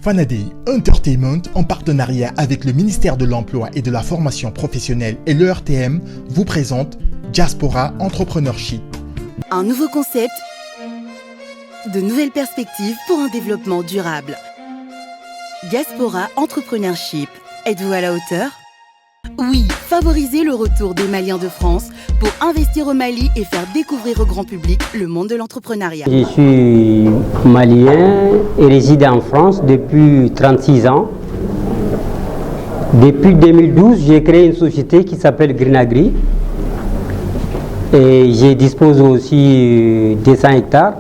Fanadei Entertainment, en partenariat avec le ministère de l'Emploi et de la Formation Professionnelle et l'ERTM, vous présente Diaspora Entrepreneurship. Un nouveau concept, de nouvelles perspectives pour un développement durable. Diaspora Entrepreneurship, êtes-vous à la hauteur? Oui, favorisez le retour des Maliens de France pour investir au Mali et faire découvrir au grand public le monde de l'entrepreneuriat. Je suis malien et réside en France depuis 36 ans. Depuis 2012, j'ai créé une société qui s'appelle Green Agri. Et je dispose aussi de 100 hectares.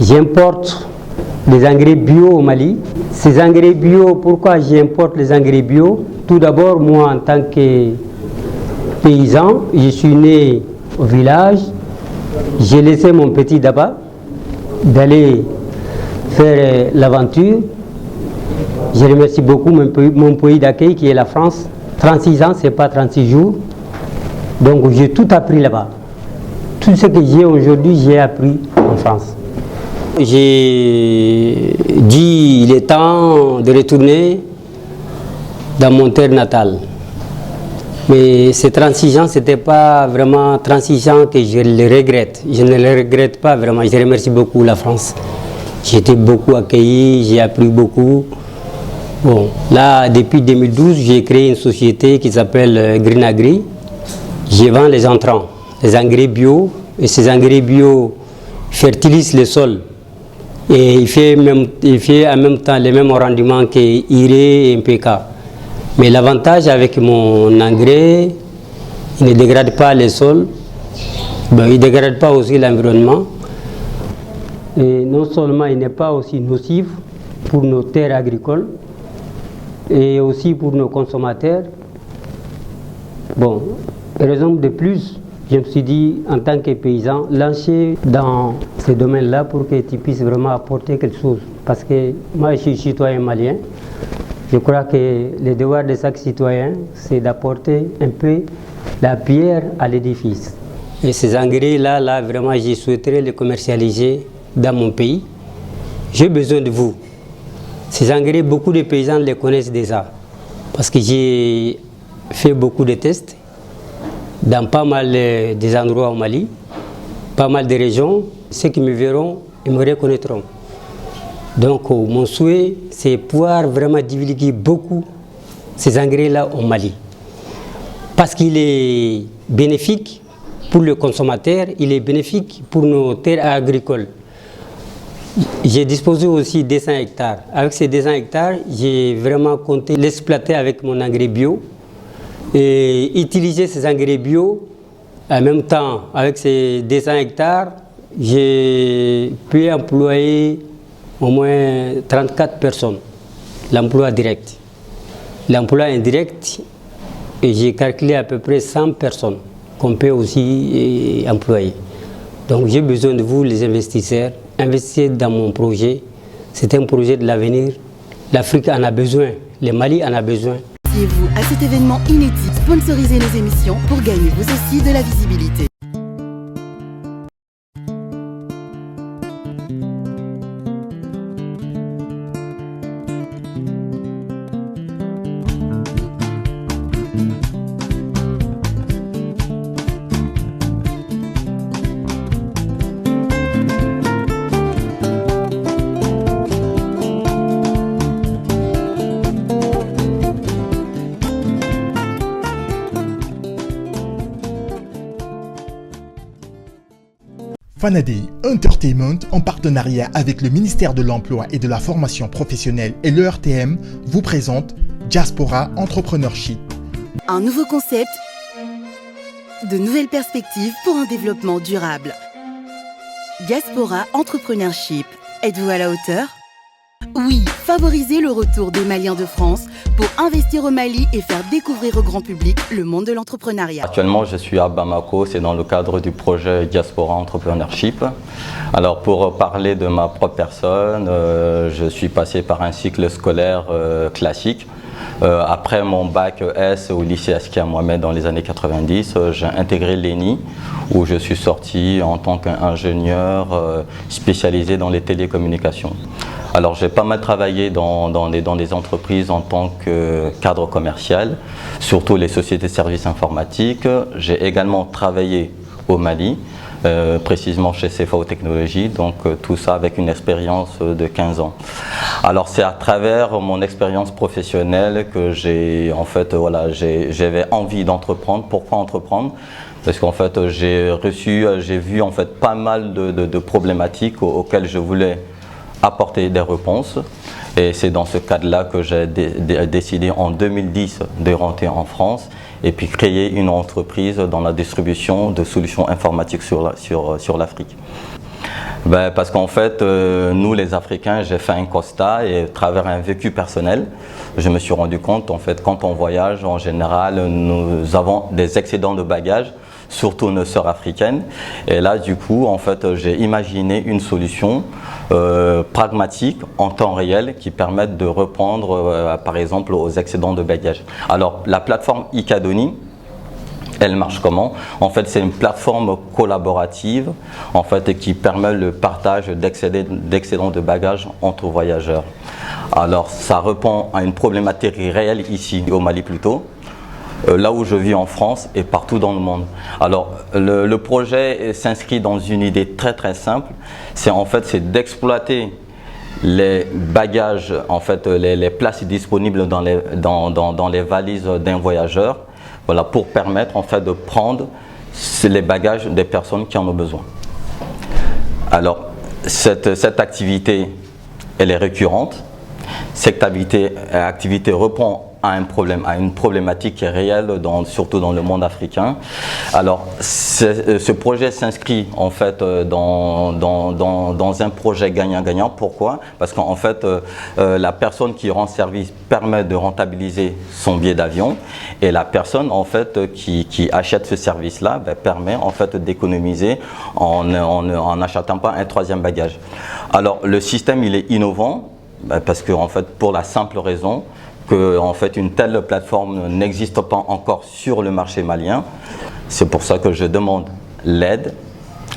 J'importe des engrais bio au Mali. Ces engrais bio, pourquoi j'importe les engrais bio? Tout d'abord, moi en tant que paysan, je suis né au village. J'ai laissé mon petit Daba d'aller faire l'aventure. Je remercie beaucoup mon pays d'accueil qui est la France. 36 ans, ce n'est pas 36 jours. Donc j'ai tout appris là-bas. Tout ce que j'ai aujourd'hui, j'ai appris en France. J'ai dit il est temps de retourner dans mon terre natale. Mais ces 36 ans, ce n'était pas vraiment 36 ans que je les regrette. Je ne les regrette pas vraiment. Je remercie beaucoup la France. J'ai été beaucoup accueilli, j'ai appris beaucoup. Bon, là, depuis 2012, j'ai créé une société qui s'appelle Green Agri. Je vends les entrants, les engrais bio. Et ces engrais bio fertilisent le sol. Et il fait en même temps les mêmes rendements que Iré et MPK. Mais l'avantage avec mon engrais, il ne dégrade pas les sols, il ne dégrade pas aussi l'environnement. Et non seulement il n'est pas aussi nocif pour nos terres agricoles, et aussi pour nos consommateurs. Bon, raison de plus, je me suis dit, en tant que paysan, lancer dans ces domaines-là pour que tu puisses vraiment apporter quelque chose. Parce que moi, je suis citoyen malien. Je crois que le devoir de chaque citoyen, c'est d'apporter un peu la pierre à l'édifice. Et ces engrais-là, vraiment, je souhaiterais les commercialiser dans mon pays. J'ai besoin de vous. Ces engrais, beaucoup de paysans les connaissent déjà. Parce que j'ai fait beaucoup de tests dans pas mal des endroits au Mali, pas mal de régions. Ceux qui me verront, ils me reconnaîtront. Donc mon souhait, c'est pouvoir vraiment divulguer beaucoup ces engrais-là au Mali. Parce qu'il est bénéfique pour le consommateur, il est bénéfique pour nos terres agricoles. J'ai disposé aussi de 200 hectares. Avec ces 200 hectares, j'ai vraiment compté l'exploiter avec mon engrais bio. Et utiliser ces engrais bio, en même temps, avec ces 200 hectares, j'ai pu employer au moins 34 personnes, l'emploi direct. L'emploi indirect, j'ai calculé à peu près 100 personnes qu'on peut aussi employer. Donc j'ai besoin de vous, les investisseurs, investissez dans mon projet. C'est un projet de l'avenir. L'Afrique en a besoin, le Mali en a besoin. Associez-vous à cet événement inédit, sponsorisez nos émissions pour gagner vous aussi de la visibilité. Fanadei Entertainment, en partenariat avec le ministère de l'Emploi et de la Formation Professionnelle et l'ERTM, vous présente Diaspora Entrepreneurship. Un nouveau concept, de nouvelles perspectives pour un développement durable. Diaspora Entrepreneurship, êtes-vous à la hauteur? Oui, favorisez le retour des Maliens de France pour investir au Mali et faire découvrir au grand public le monde de l'entrepreneuriat. Actuellement, je suis à Bamako, c'est dans le cadre du projet Diaspora Entrepreneurship. Alors pour parler de ma propre personne, je suis passé par un cycle scolaire classique. Après mon bac S au lycée Askia Mohamed dans les années 90, j'ai intégré l'ENI où je suis sorti en tant qu'ingénieur spécialisé dans les télécommunications. Alors j'ai pas mal travaillé dans des entreprises en tant que cadre commercial, surtout les sociétés de services informatiques. J'ai également travaillé au Mali, précisément chez CFAO Technologies, donc tout ça avec une expérience de 15 ans. Alors c'est à travers mon expérience professionnelle que j'avais envie d'entreprendre. Pourquoi entreprendre? Parce qu'en fait j'ai vu en fait pas mal de problématiques auxquelles je voulais apporter des réponses, et c'est dans ce cadre-là que j'ai décidé en 2010 de rentrer en France et puis créer une entreprise dans la distribution de solutions informatiques sur l'Afrique. Parce qu'en fait, nous les Africains, j'ai fait un constat, et à travers un vécu personnel, je me suis rendu compte, en fait, quand on voyage, en général, nous avons des excédents de bagages, surtout nos sœurs africaines. Et là, du coup, en fait, j'ai imaginé une solution pragmatique, en temps réel, qui permette de répondre, par exemple, aux excédents de bagages. Alors, la plateforme Icadoni, elle marche comment? En fait, c'est une plateforme collaborative en fait, qui permet le partage d'excédents de bagages entre voyageurs. Alors, ça répond à une problématique réelle ici, au Mali plutôt, là où je vis en France et partout dans le monde. Alors, le projet s'inscrit dans une idée très simple, c'est d'exploiter les bagages, en fait, les places disponibles dans les valises d'un voyageur, voilà, pour permettre en fait de prendre les bagages des personnes qui en ont besoin. Alors, cette activité, elle est récurrente. Cette activité répond à un problème, à une problématique qui est réelle, surtout dans le monde africain. Alors, ce projet s'inscrit en fait dans un projet gagnant-gagnant. Pourquoi? Parce qu'en fait, la personne qui rend service permet de rentabiliser son billet d'avion, et la personne en fait qui achète ce service-là permet en fait d'économiser en n'achetant pas un troisième bagage. Alors, le système il est innovant parce que en fait, pour la simple raison que en fait, une telle plateforme n'existe pas encore sur le marché malien. C'est pour ça que je demande l'aide,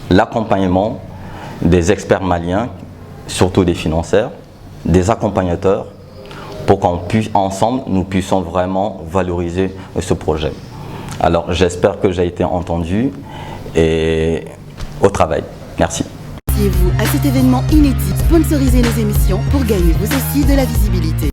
l'accompagnement des experts maliens, surtout des financiers, des accompagnateurs, pour qu'on puisse ensemble, nous puissions vraiment valoriser ce projet. Alors j'espère que j'ai été entendu, et au travail. Merci. Associez-vous à cet événement inédit, sponsorisez nos émissions pour gagner vous aussi de la visibilité.